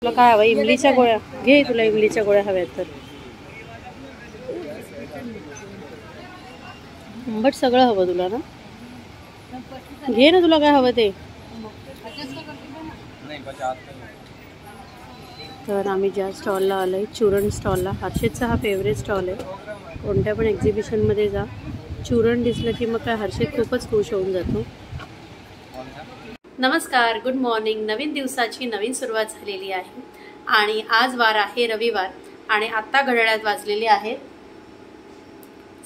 तुला काय हवं? इमलीच्या गोळ्या घे, तुला इमलीच्या गोळ्या हव्यात तर. आंबट सगळं हवं तुला ना? घे ना, तुला काय हवं ते. तर आम्ही ज्या स्टॉलला आलो आहे, चूरण स्टॉलला. हर्षदचा हा फेवरेट स्टॉल आहे. कोणत्या पण एक्झिबिशनमध्ये जा, चूरण दिसलं की मग काय हर्षद खूपच खुश होऊन जातो. नमस्कार, गुड मॉर्निंग. नवीन दिवसाची नवीन सुरुवात झालेली आहे आणि आज वार आहे रविवार आणि आत्ता घड्याळात वाजलेले आहेत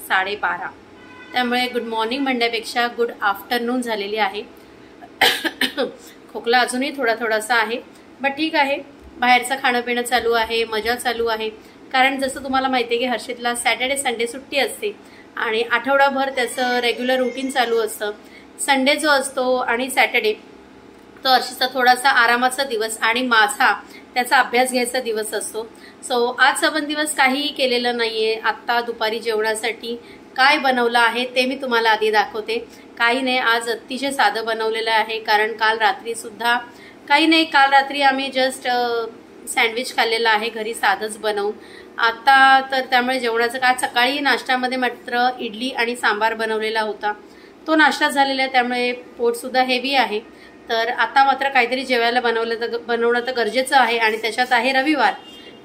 12:30. त्यामुळे गुड मॉर्निंग म्हणण्यापेक्षा गुड आफ्टरनून झालेली आहे. खोकला अजूनही थोडासा आहे, बट ठीक आहे. बाहेरचं खाणं पिणं चालू आहे, मजा चालू आहे. कारण जसं तुम्हाला माहिती आहे की हर्षदला सॅटर्डे संडे सुट्टी असते आणि आठवडाभर त्याचं रेग्युलर रुटीन चालू असतं. संडे जो असतो आणि सॅटर्डे तो हर्षदचा थोडासा आरामाचा दिवस आणि माझा त्याचा अभ्यास घ्यायचा दिवस असतो. सो आज 7 दिवस काहीही केलेलं नाहीये. आत्ता दुपारी जेवणासाठी काय बनवलं आहे ते मी तुम्हाला आधी दाखवते. काही नाही, आज अतिशय साधं बनवलेलं आहे. कारण काल रात्री सुद्धा काही नाही, काल रात्री आम्ही जस्ट सँडविच खाल्लेलं आहे घरी साधंच बनवून. आता तर त्यामुळे जेवणाचं काय, सकाळी नाश्त्यामध्ये मात्र इडली आणि सांबार बनवलेला होता, तो नाश्ता झालेला आहे. त्यामुळे पोटसुद्धा हेवी आहे. तर आता मात्र काहीतरी जेवायला बनवणं तर गरजेचं आहे आणि त्याच्यात आहे रविवार.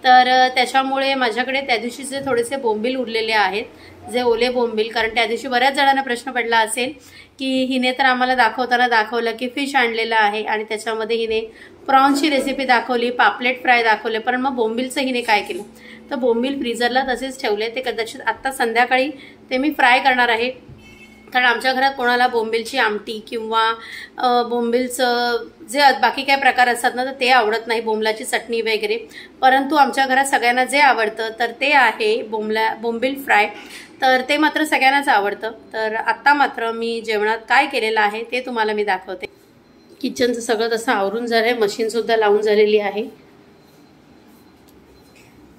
तर त्याच्यामुळे माझ्याकडे त्या दिवशीचे थोडेसे बोंबील उरलेले आहेत, जे ओले बोंबील. कारण त्या दिवशी बऱ्याच जणांना प्रश्न पडला असेल की हिने तर आम्हाला दाखवलं की फिश आणलेलं आहे आणि त्याच्यामध्ये हिने प्रॉन्सची रेसिपी दाखवली, पापलेट फ्राय दाखवले, पण मग बोंबीलचं हिने काय केलं तर बोंबील फ्रीजरला तसेच ठेवले. ते कदाचित आत्ता संध्याकाळी ते मी फ्राय करणार आहे. कारण आमच्या घरात कोणाला बोंबीलची आमटी किंवा बोंबीलचं जे बाकी काय प्रकार असतात ना तर ते आवडत नाही, बोंबलाची चटणी वगैरे. परंतु आमच्या घरात सगळ्यांना जे आवडतं तर ते आहे बोंबील फ्राय. तर ते मात्र सगळ्यांनाच आवडतं. तर आत्ता मात्र मी जेवणात काय केलेलं आहे ते तुम्हाला मी दाखवते. किचनचं सगळं तसं आवरून झालं आहे, मशीनसुद्धा लावून झालेली आहे.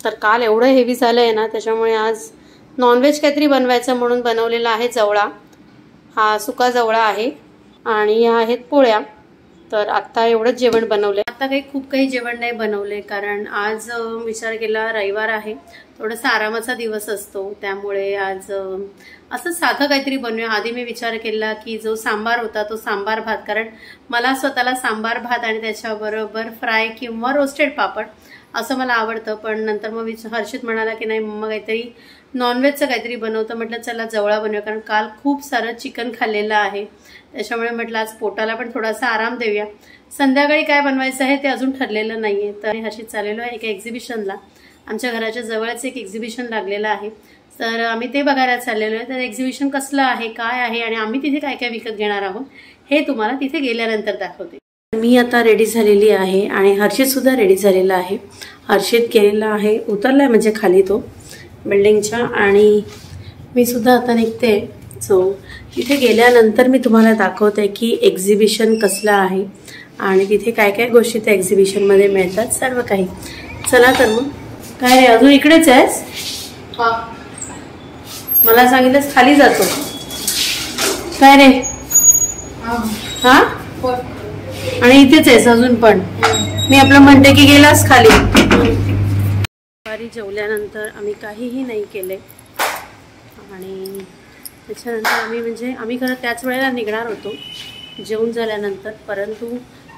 तर काल एवढं हेवी झालं आहे ना, त्याच्यामुळे आज नॉनव्हेज काहीतरी बनवायचं म्हणून बनवलेला आहे जवळा. हा सुका जवळा आहे आणि ह्या आहेत पोळ्या. तर आत्ता एवढंच जेवण बनवलंय. आता खूप काही जेवण नाही बनवलंय, कारण आज विचार केला रविवार आहे, थोडासा आरामाचा दिवस असतो. त्यामुळे आज असं साधं काहीतरी बनवूया. आधी मी विचार केला की जो सांबार होता तो सांबार भात, कारण मला स्वतःला सांबार भात आणि त्याच्याबरोबर फ्राय किंवा रोस्टेड पापड असं मला आवडतं. पण नंतर मग हर्षद म्हणाला की नाही मग काहीतरी नॉनव्हेजचं काहीतरी बनवतं. म्हटलं चला जवळा बनवूया, कारण काल खूप सारं चिकन खाल्लेलं आहे. त्याच्यामुळे म्हटलं आज पोटाला पण थोडासा आराम देऊया. संध्याकाळी काय बनवायचं आहे ते अजून ठरलेलं नाहीये. तर हर्षद चाललेलो आहे एका एक्झिबिशनला. आमच्या घराच्या जवळच एक एक्झिबिशन लागलेलं आहे, तर आम्ही ते बघायला चाललेलो आहे. तर एक्झिबिशन कसलं आहे, काय आहे आणि आम्ही तिथे काय काय विकत घेणार आहोत हे तुम्हाला तिथे गेल्यानंतर दाखवते. मी आता रेडी झालेली आहे आणि हर्षद सुद्धा रेडी झालेला आहे. हर्षद गेलेला आहे, उतरलाय म्हणजे खाली तो बिल्डिंगच्या, आणि मी सुद्धा आता निघते. सो तिथे गेल्यानंतर मी तुम्हाला दाखवते की एक्झिबिशन कसलं आहे आणि तिथे काय काय गोष्टी त्या एक्झिबिशनमध्ये मिळतात, सर्व काही. चला तर मग. काय रे, अजून इकडेच आहेस? मला सांगितलंस खाली जातो. काय रे? हा, आणि इथेच आहेस अजून पण? मी आपलं म्हणते की गेलास खाली. दुपारी जेवल्यानंतर आम्ही काहीही नाही केले आणि त्याच्यानंतर आम्ही खरं त्याच वेळेला निघणार होतो जेवून झाल्यानंतर. परंतु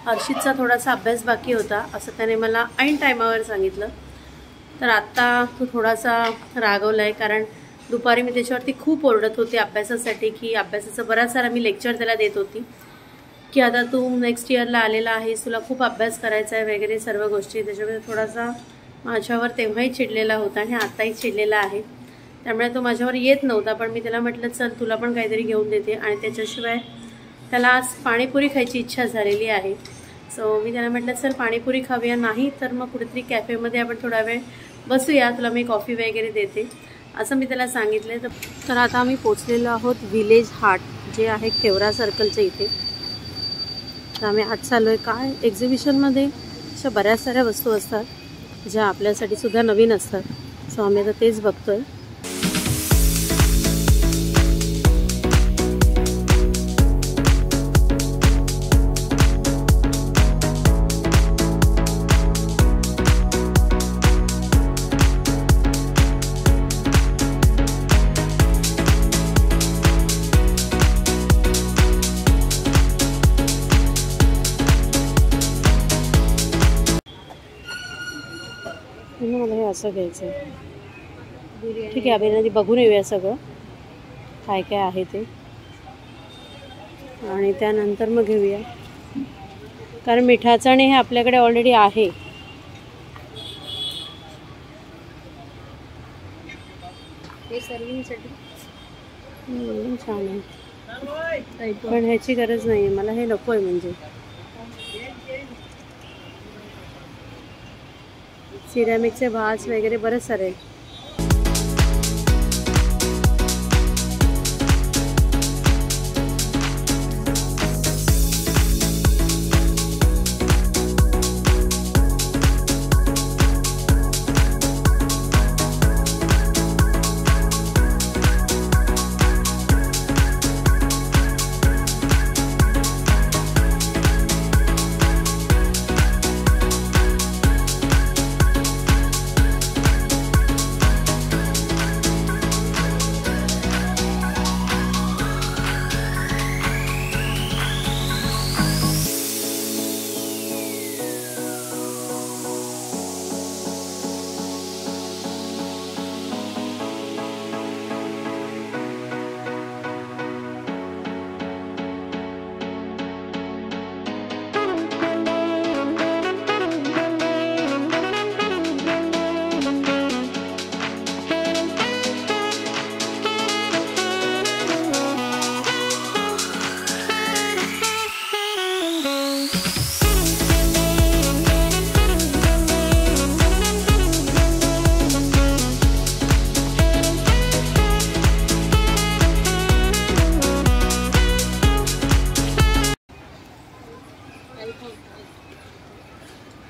हर्षदचा थोडासा अभ्यास बाकी होता असं त्याने मला ऐन टायमावर सांगितलं. तर आत्ता तो थोडासा रागवला आहे, कारण दुपारी मी त्याच्यावरती खूप ओरडत होते अभ्यासासाठी, की अभ्यासाचं बराच सारा मी लेक्चर त्याला देत होती की आता तू नेक्स्ट इयरला आलेला आहेस, तुला खूप अभ्यास करायचा आहे वगैरे सर्व गोष्टी. त्याच्यामुळे थोडासा माझ्यावर तेव्हाही चिडलेला होता आणि आत्ताही चिडलेला आहे. त्यामुळे तो माझ्यावर येत नव्हता. पण मी त्याला म्हटलं चल तुला पण काहीतरी घेऊन देते. आणि त्याच्याशिवाय त्याला आज पाणीपुरी खायची इच्छा झालेली आहे. सो मी त्याला म्हटलं चल पाणीपुरी खाऊया, नाही तर मग कुठेतरी कॅफेमध्ये आपण थोडा वेळ बसूया, तुला मी कॉफी वगैरे देते असं मी त्याला सांगितलं. तर आता आम्ही पोचलेलो आहोत विलेज हाट, जे आहे केवरा सर्कलच्या इथे. तर आम्ही आज चाललो आहे. काय एक्झिबिशनमध्ये अशा बऱ्याच साऱ्या वस्तू असतात ज्या आपल्यासाठी सुद्धा नवीन असतात. सो आम्ही आता तेच बघतोय. मला हे असं घ्यायचं आहे. ठीक आहे, आपण आधी बघून येऊया सगळं काय काय आहे ते, आणि त्यानंतर मग घेऊया, कारण मिठाचं आणि हे आपल्याकडे ऑलरेडी आहे. हे सर्विंगसाठी छान आहे, पण ह्याची गरज नाही आहे मला, हे नको आहे. म्हणजे सिरॅमिकचे भास वगैरे बरेच सारे.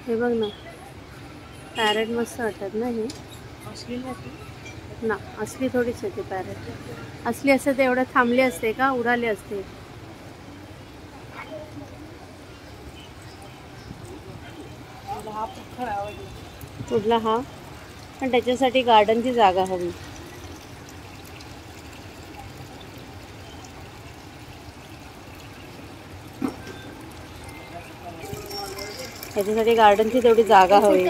हे बघ ना, पॅरेट मस्त वाटतात ना. हे असली ना, असली थोडीच आहे ती पॅरेट. असली असते ते एवढं थांबली असते का, उडाली असते. कुठला हा, पण त्याच्यासाठी गार्डनची जागा हवी. त्याच्यासाठी गार्डनची तेवढी जागा हवी.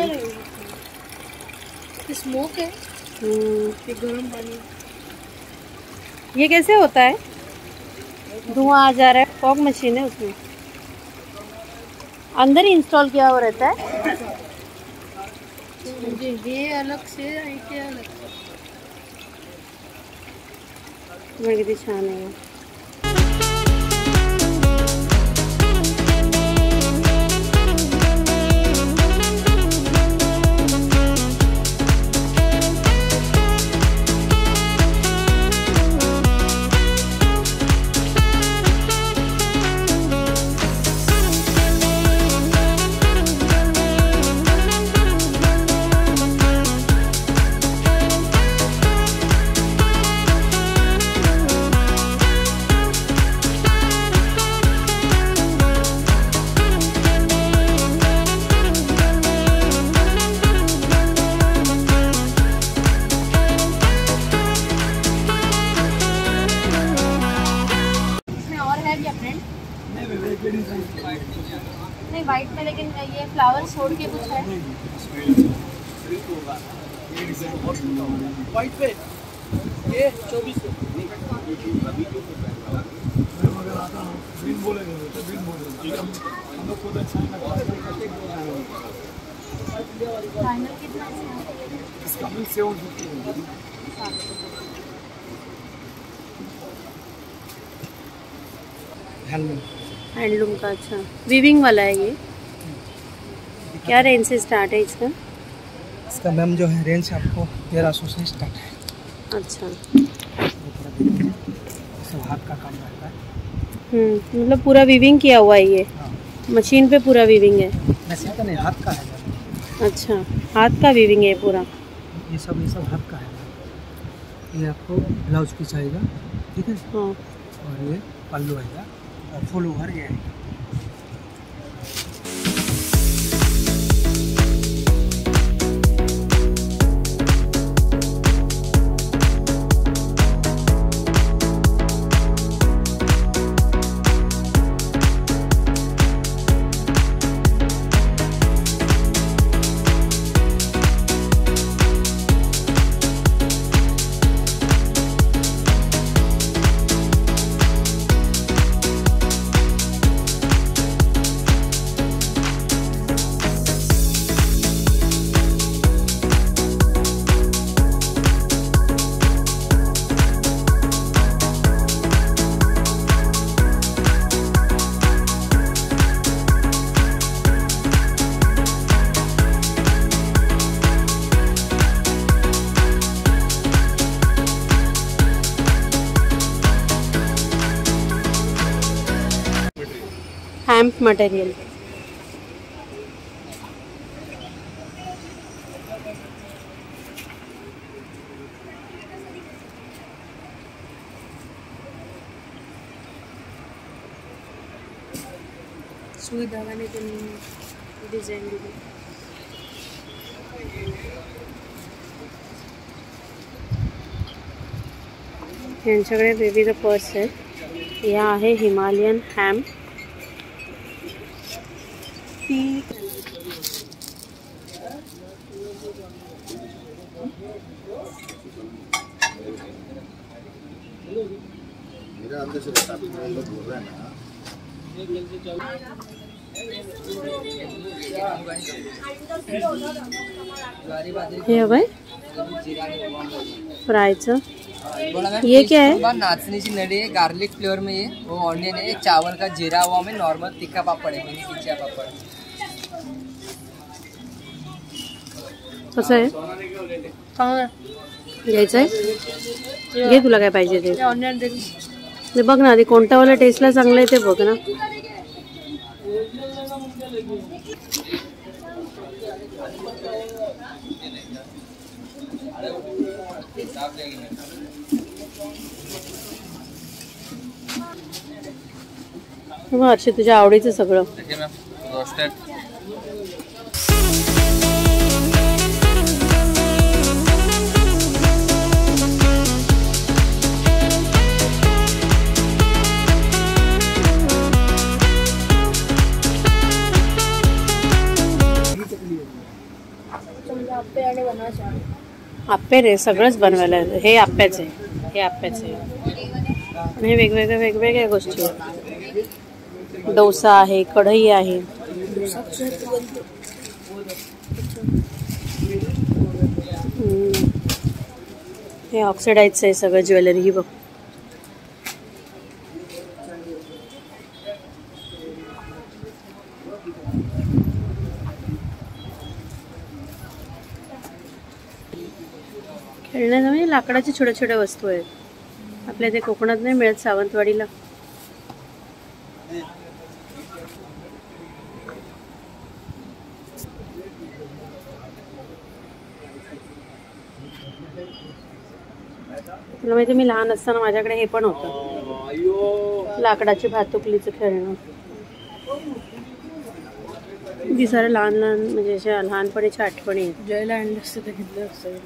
स्मोक है, गरम पानी. ये कैसे होता है? धुआं आ जा रहा है, फॉग मशीन है उसमें अंदर ही इंस्टॉल किया हुआ रहता है. ये अलग से, ये अलग से. किती छान आहे. नहीं वाइट में, लेकिन ये फ्लावर छोड़ के कुछ है. वाइट पे ये 24 फाइनल कितना इसका बिल 750. हैंडलूम का. अच्छा, वीविंग वाला है ये. क्या रेंज से स्टार्ट है इसका? इसका मैम जो है रेंज आपको 1300 से स्टार्ट है. अच्छा, सब हाथ का काम रहता है. मतलब पूरा वीविंग किया हुआ है ये. हाँ. मशीन पे पूरा वीविंग है. वैसे तो नहीं, हाथ का है. अच्छा, हाथ का वीविंग है पूरा. ये सब हाथ का है. ये आपको ब्लाउज पीस आएगा, ठीक है. हाँ. और ये पल्लू आएगा और फुल ओवर ये आएगा. Hemp material. सुई धागाने त्यांनी डिझाईन दिली. यांच्याकडे विविध पर्स आहेत. या आहे हिमालयन हॅम्प. हे हवंय फ्रायचं. ये क्या है? नाचनी की नड़ी है, गार्लिक फ्लेवर में ये, वो ऑनियन है, चावल का जीरा हुआ में नॉर्मल तिक्का पापड़ है, मिनी किचिया पापड़. कसं आहे? घ्यायचं आहे? घे तुला काय पाहिजे ते. ऑनियन ते बघ ना आधी कोणता वाला टेस्टला चांगलं आहे ते बघ ना. हर्षी तुझ्या आवडीचं सगळं. आप्पे रे सगळंच बनवायला. हे आप्प्याचं आहे, हे आप्प्याचं आहे. आणि हे वेगवेगळ्या गोष्टी आहेत. डोसा आहे, कढई आहे. हे ऑक्सिडाइजचं आहे सगळं ज्वेलरी. ही बघ खेळण्याचं म्हणजे लाकडाच्या छोट्या छोट्या वस्तू आहेत. आपल्या इथे कोकणात नाही मिळत, सावंतवाडीला. तुला माहिती मी लहान असताना माझ्याकडे हे पण होतं, लाकडाची भातुकलीचं खेळणं. ती सारं लहान लहान म्हणजे अशा लहानपणीच्या आठवणी आहेत. जयला आणलं असतं तर घेतलं असतं.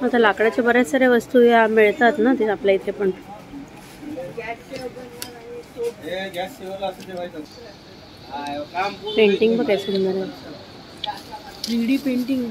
आता लाकडाच्या बऱ्याच साऱ्या वस्तू या मिळतात ना ते आपल्या इथे पण. पेंटिंग बघ काय सुंदर आहे. 3D painting.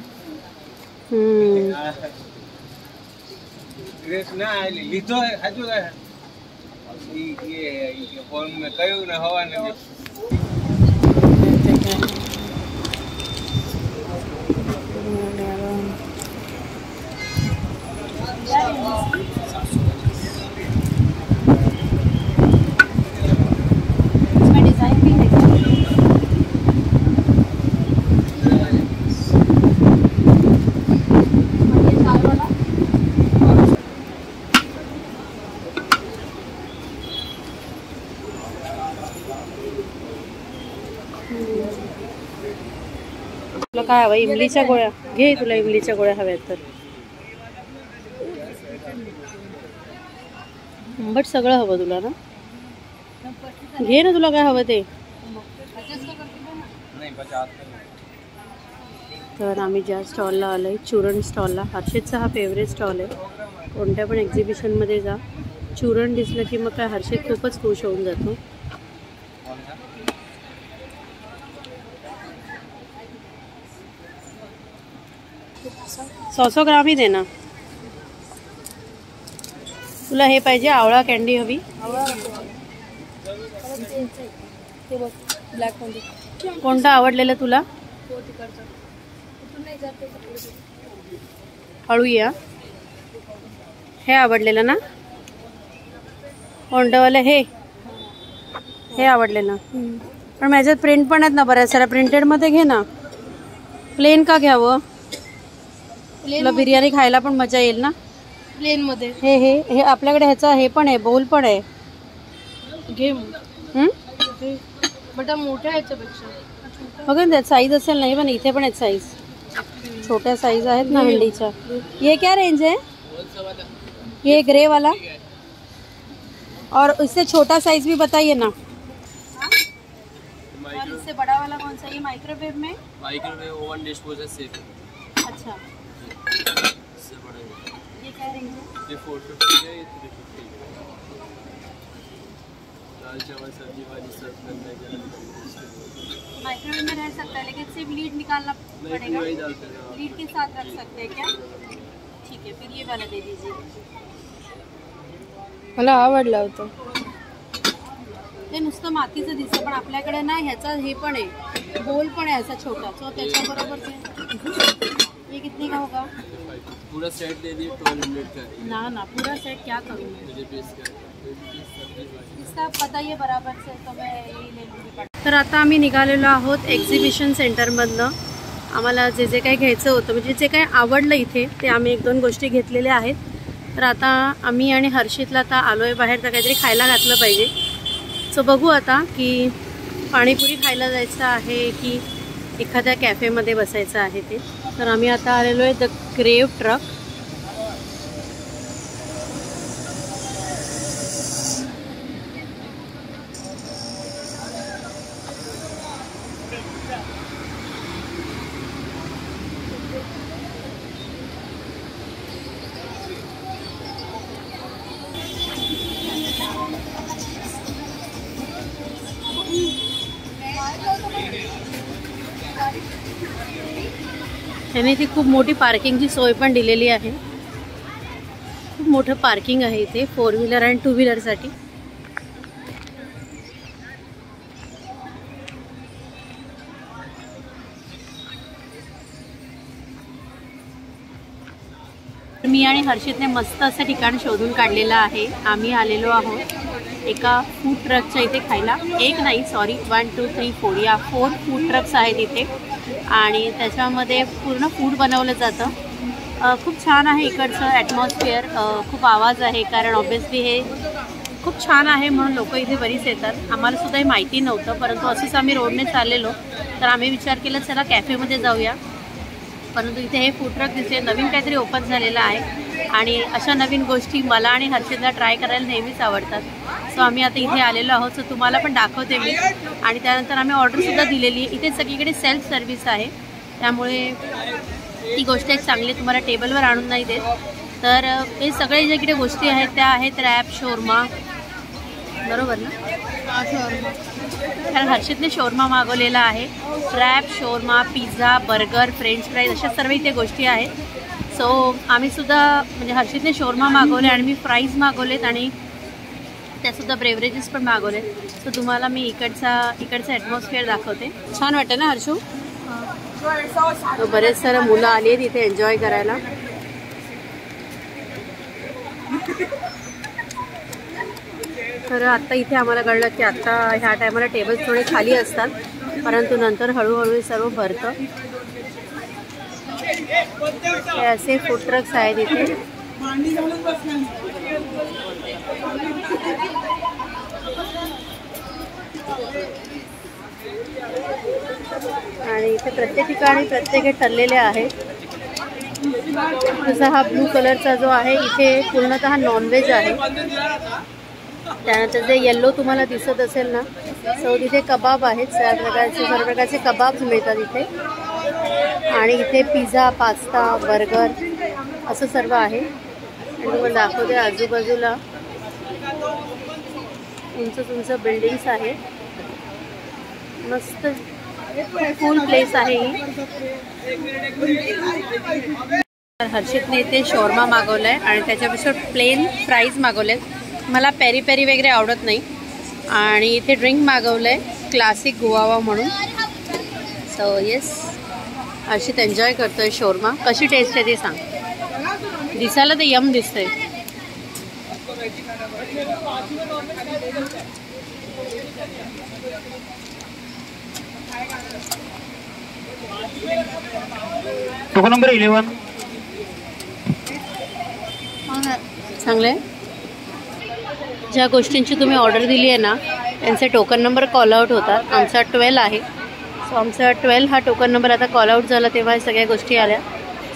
तुला काय हवं? इमलीच्या गोळ्या घे. तुला इमलीच्या गोळ्या हव्यात तर. आंबट सगळं हवं तुला ना? घे ना तुला काय हवं ते. तर आम्ही ज्या स्टॉलला आलोय, चूरण स्टॉलला. हर्षदचा हा फेवरेट स्टॉल आहे. कोणत्या पण एक्झिबिशनमध्ये जा, चूरण दिसलं की मग काय हर्षद खूपच खुश होऊन जातो. 100 ग्राम ही देना. तुला हे पाहिजे आवळा कॅन्डी हवी? कोणता आवडलेला तुला? हळू या. हे आवडलेलं ना? कोणतं हे आवडलेलं. पण माझ्यात प्रिंट पण आहेत ना बऱ्याच साऱ्या. प्रिंटेडमध्ये घे ना. प्लेन का घ्यावं? तुला बिर्याणी खायला पण मजा येईल ना प्लेन मध्ये. हे हे हे आपल्याकडे ह्याचा हे पण आहे, बोल पण आहे. घे. बट मोठ्या ह्याच्यापेक्षा बघा त्यात साईज असेल नाही, पण इथे पण आहेत साईज, छोट्या साईज आहेत ना हंडीच्या। ये क्या रेंज है? ये ग्रे वाला और इससे छोटा साइज भी बताइए ना। और इससे बड़ा वाला कौन सा? ये माइक्रोवेव में? Microwave oven disposal safe. अच्छा, इससे बड़ा ये क्या रेंज है? ये 450 है, ये 350 है। दाल चावल सब्जी वाली सर्व करना है। माइक्रोवेव में रह सकता है लेकिन सिर्फ लीड निकालना पड़ेगा, लीड के साथ रख सकते हैं क्या? ठीक है, फिर ये वाला दे दीजिए। मला आवडला होता ते, नुसतं मातीचं दिसतं, पण आपल्याकडे ना ह्याचा हे पण आहे, बोल पण आहे असा छोटा, तो त्याच्याबरोबर ते। ये कितने का होगा? पूरा सेट ले लिए 1200 का। ना पूरा सेट क्या करूँ इसका पता ही बराबर से, तो मैं यही ले लूँगी। तर आता आम्ही निघालेलो आहोत एक्झिबिशन सेंटरमधनं। आम्हाला जे जे काही घ्यायचं होतं, म्हणजे जे काही आवडलं इथे ते आम्ही 1-2 गोष्टी घेतलेल्या आहेत। तर आता आम्ही आणि हर्षितला आता आलोय बाहेर, तर काहीतरी खायला घातलं पाहिजे। सो बघू आता की पाणीपुरी खायला जायचं आहे की एखाद्या कॅफेमध्ये बसायचं आहे ते। तर आम्ही आता आलेलो आहे द क्रेव ट्रक। त्याने इथे खूप मोठी पार्किंगची सोय पण दिलेली आहे, खूप मोठं पार्किंग आहे इथे 4 व्हीलर आणि 2 व्हीलरसाठी। मी आणि हर्षितने मस्त असं ठिकाण शोधून काढलेलं आहे। आम्ही आलेलो आहोत एका फूड ट्रकच्या इथे खायला, एक नाही सॉरी 1 2 3 4 या 4 फूड ट्रक्स आहेत इथे आणि त्याच्यामध्ये पूर्ण फूड बनवलं जातं। खूप छान आहे इकडचं ॲटमॉस्फिअर, खूप आवाज आहे कारण ऑब्वियसली हे खूप छान आहे म्हणून लोक इथे बरीच येतात। आम्हाला सुद्धा हे माहिती नव्हतं, परंतु असंच आम्ही रोडने चाललेलो तर आम्ही विचार केला चला कॅफेमध्ये जाऊया, परंतु इथे हे फूड ट्रक दिसले, नवीन काहीतरी ओपन झालेलं आहे आणि अशा नवीन गोष्टी मला आणि हर्षितला ट्राय करायला नेहमीच आवडतात। सो आम्ही आता इथे आलेलो आहोत, सो तुम्हाला पण दाखवते मी। आणि त्यानंतर आम्ही ऑर्डरसुद्धा दिलेली आहे। इथे सगळीकडे सेल्फ सर्व्हिस आहे, त्यामुळे ती गोष्ट एक चांगली, तुम्हाला टेबलवर आणून नाही देत। तर हे सगळे जे इकडे गोष्टी आहेत त्या आहेत रॅप, शोरमा, बरोबर ना? कारण हर्षितने शोरमा मागवलेला आहे। Wrap, shawarma, pizza, burger, french fries अशा सर्व इथे गोष्टी आहेत। सो आम्ही सुद्धा म्हणजे हर्षितने शोरमा मागवले आणि मी फ्राईज मागवलेत आणि त्यासुद्धा ब्रेवरेजेस पण मागवलेत। सो तुम्हाला मी इकडचं ॲटमॉस्फिअर दाखवते। छान वाटतं ना हर्षू? बरेच सारे मुलं आली आहेत इथे एन्जॉय करायला। तर आत्ता इथे आम्हाला कळलं की आत्ता ह्या टायमाला टेबल्स थोडे खाली असतात, परंतु नंतर हळूहळू सर्व भरतं। हे असे फूड ट्रक्स आहेत इथे। आणि इथे प्रत्येक ठिकाणी प्रत्येक ठरलेले आहेत। जसा हा ब्लू कलरचा जो आहे इथे पूर्णतः नॉनव्हेज आहे। त्यानंतर जे येल्लो तुम्हाला दिसत असेल ना, सो तिथे कबाब आहेत, सर्व प्रकारचे कबाब्स मिळतात इथे। आणि इथे पिझ्झा, पास्ता, बर्गर असं सर्व आहे। आणि तुम्हाला दाखवते आजूबाजूला उंच बिल्डिंग्स आहे, मस्त फुल प्लेस आहे ही। हर्षितने इथे शोरमा मागवलाय आणि त्याच्यापेक्षा प्लेन फ्राईज मागवलेत। मला पेरी पेरी वगैरे आवडत नाही। आणि इथे ड्रिंक मागवलंय क्लासिक गुआवा म्हणून। सो येस, हर्षित एन्जॉय करतोय शोरमा। कशी टेस्ट आहे ते सांग, दिसायला तर यम दिसतंय। टोकन नंबर 11 चांगलं आहे। ज्या गोष्टींची तुम्ही ऑर्डर दिली आहे ना त्यांचे टोकन नंबर कॉल आउट होतात. आमचा 12 आहे. सो आमचा 12 हा टोकन नंबर आता कॉल आउट झाला तेव्हा सगळ्या गोष्टी आल्या.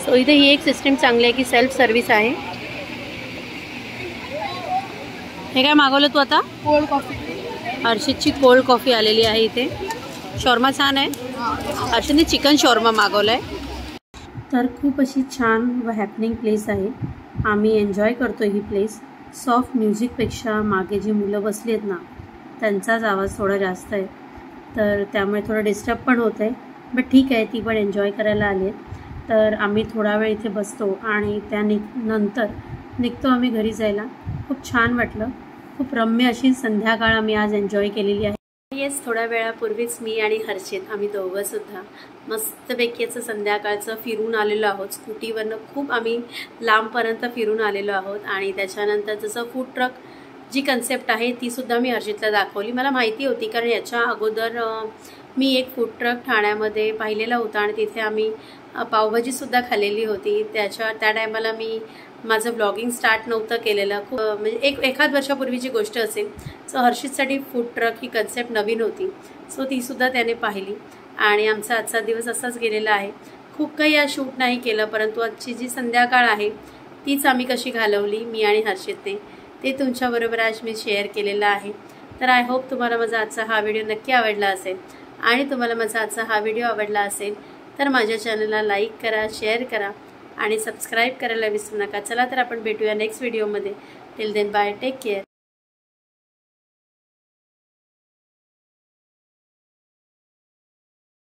सो इथे ही एक सिस्टीम चांगली आहे की सेल्फ सर्व्हिस आहे. हे काय मागवलं तू आता? Cold coffee. हर्षितची कोल्ड कॉफी आलेली आहे इथे. शॉर्मा छान आहे. हर्षितने चिकन शॉर्मा मागवला आहे. तर खूप अशी छान व हॅपनिंग प्लेस आहे. आम्ही एन्जॉय करतो ही प्लेस. सॉफ्ट म्युझिकपेक्षा मागे जी मुलं बसली आहेत ना त्यांचाच आवाज थोडा जास्त आहे, तर त्यामुळे थोडं डिस्टर्ब पण होतं आहे. बट ठीक आहे, ती पण एन्जॉय करायला आली आहेत. तर आम्ही थोडा वेळ इथे बसतो आणि नंतर निघतो आम्ही घरी जायला. खूप छान वाटलं. खूप रम्य अशी संध्याकाळ आम्ही आज एन्जॉय केलेली आहे. येस, थोड्या वेळापूर्वीच मी आणि हर्षित आम्ही दोघंसुद्धा मस्तपैकी असं संध्याकाळचं फिरून आलेलो आहोत. स्कूटीवरनं खूप आम्ही लांबपर्यंत फिरून आलेलो आहोत. आणि त्याच्यानंतर जसं फूड ट्रक जी कन्सेप्ट आहे तीसुद्धा मी हर्षितला दाखवली. मला माहिती होती कारण याच्या अगोदर मी एक फूड ट्रक ठाण्यामध्ये पाहिलेला होता आणि तिथे आम्ही पावभाजीसुद्धा खाल्लेली होती. त्या टायमाला मी माझं ब्लॉगिंग स्टार्ट नव्हतं केलेलं. खूप म्हणजे एखाद वर्षापूर्वीची गोष्ट असेल. सो हर्षितसाठी फूड ट्रक ही कन्सेप्ट नवीन होती. सो तीसुद्धा त्याने पाहिली आणि आमचा आजचा दिवस असाच गेलेला आहे. खूप काही आज शूट नाही केलं, परंतु आजची जी संध्याकाळ आहे तीच आम्ही कशी घालवली मी आणि हर्षितने ते तुमच्याबरोबर आज मी शेअर केलेलं आहे. तर आय होप तुम्हाला माझा आजचा हा व्हिडिओ नक्की आवडला असेल. आणि तुम्हाला माझा आजचा हा व्हिडिओ आवडला असेल तर माझ्या चॅनलला लाईक करा, शेअर करा आणि सबस्क्राईब करायला विसरू नका. चला तर आपण भेटूया नेक्स्ट व्हिडिओमध्ये. Till then bye, take care.